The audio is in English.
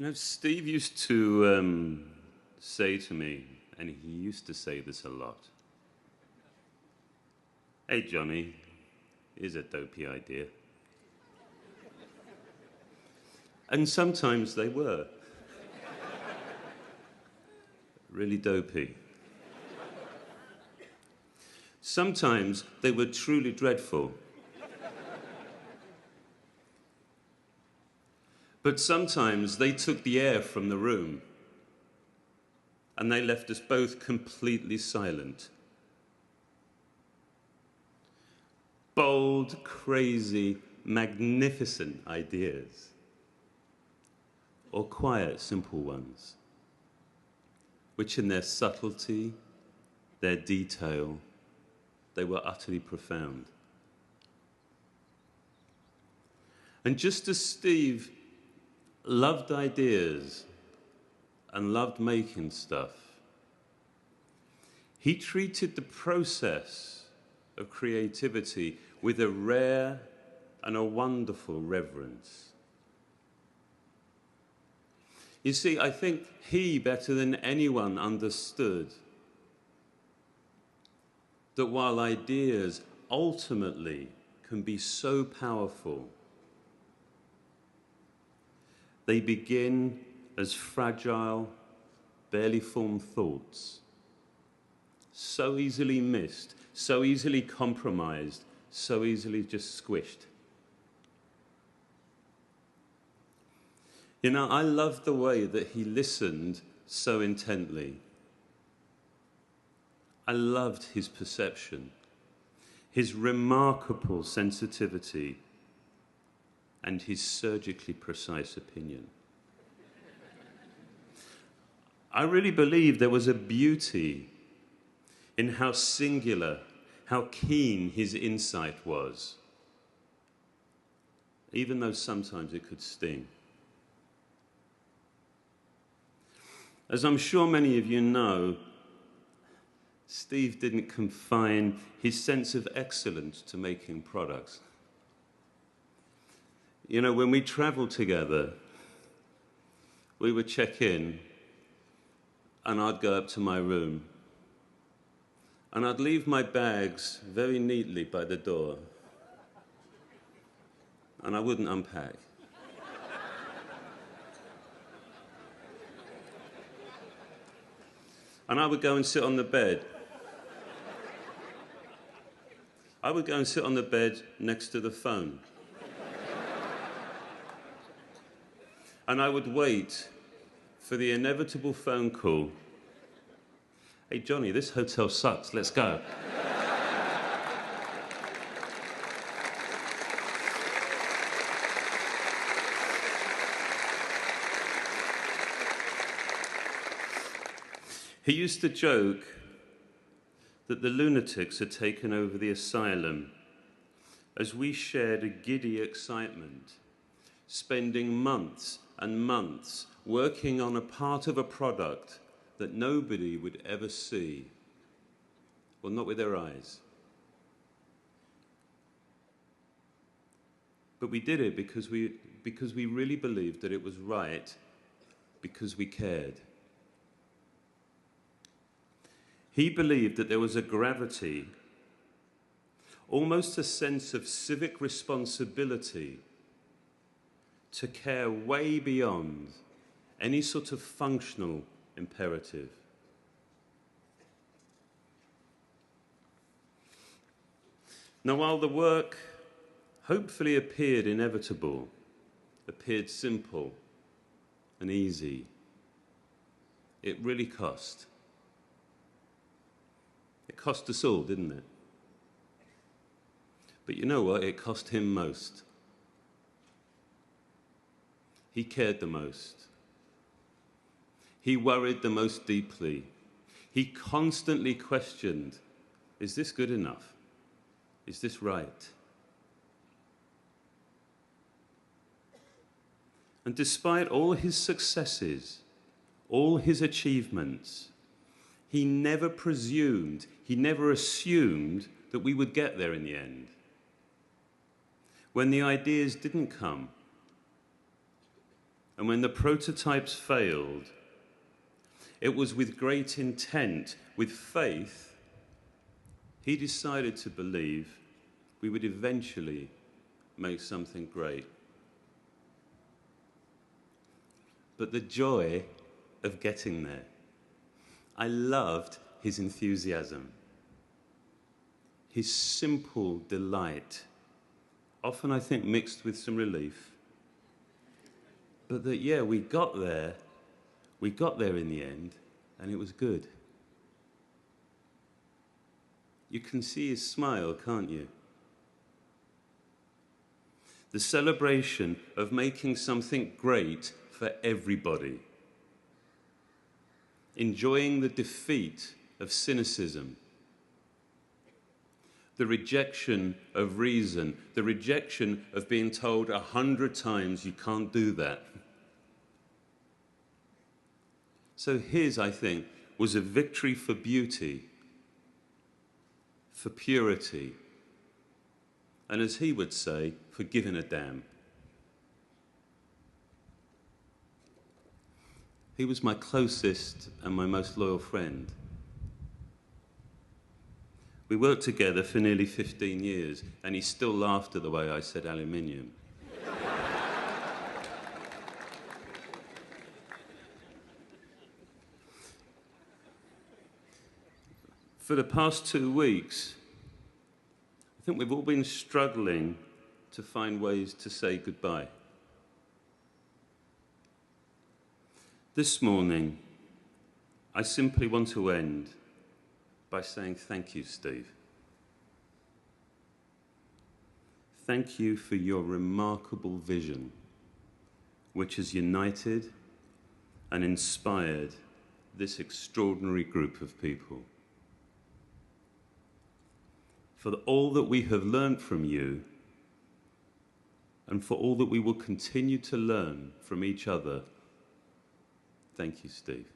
You know, Steve used to say to me, and he used to say this a lot, "Hey, Johnny, here's a dopey idea." And sometimes they were really dopey. Sometimes they were truly dreadful. But sometimes they took the air from the room and they left us both completely silent. Bold, crazy, magnificent ideas, or quiet, simple ones, which in their subtlety, their detail, they were utterly profound. And just as Steve loved ideas and loved making stuff, he treated the process of creativity with a rare and a wonderful reverence. You see, I think he, better than anyone, understood that while ideas ultimately can be so powerful, they begin as fragile, barely formed thoughts, so easily missed, so easily compromised, so easily just squished. You know, I loved the way that he listened so intently. I loved his perception, his remarkable sensitivity, and his surgically precise opinion. I really believe there was a beauty in how singular, how keen his insight was, even though sometimes it could sting. As I'm sure many of you know, Steve didn't confine his sense of excellence to making products. You know, when we traveled together, we would check in, and I'd go up to my room, and I'd leave my bags very neatly by the door, and I wouldn't unpack. And I would go and sit on the bed. I would go and sit on the bed next to the phone. And I would wait for the inevitable phone call. "Hey, Johnny, this hotel sucks. Let's go." He used to joke that the lunatics had taken over the asylum as we shared a giddy excitement, spending months and months working on a part of a product that nobody would ever see, well, not with their eyes. But we did it because we really believed that it was right, because we cared. He believed that there was a gravity, almost a sense of civic responsibility, to care way beyond any sort of functional imperative. Now, while the work hopefully appeared inevitable, appeared simple and easy, it really cost. It cost us all, didn't it? But you know what? It cost him most. He cared the most. He worried the most deeply. He constantly questioned, is this good enough? Is this right? And despite all his successes, all his achievements, he never presumed, he never assumed that we would get there in the end. When the ideas didn't come, And when the prototypes failed, it was with great intent, with faith, he decided to believe we would eventually make something great. But the joy of getting there, I loved his enthusiasm, his simple delight, often I think mixed with some relief. But that, yeah, we got there in the end, and it was good. You can see his smile, can't you? The celebration of making something great for everybody. Enjoying the defeat of cynicism. The rejection of reason. The rejection of being told 100 times you can't do that. So his, I think, was a victory for beauty, for purity, and as he would say, for giving a damn. He was my closest and my most loyal friend. We worked together for nearly 15 years, and he still laughed at the way I said aluminium. For the past 2 weeks, I think we've all been struggling to find ways to say goodbye. This morning, I simply want to end by saying thank you, Steve. Thank you for your remarkable vision, which has united and inspired this extraordinary group of people. For all that we have learned from you, and for all that we will continue to learn from each other, thank you, Steve.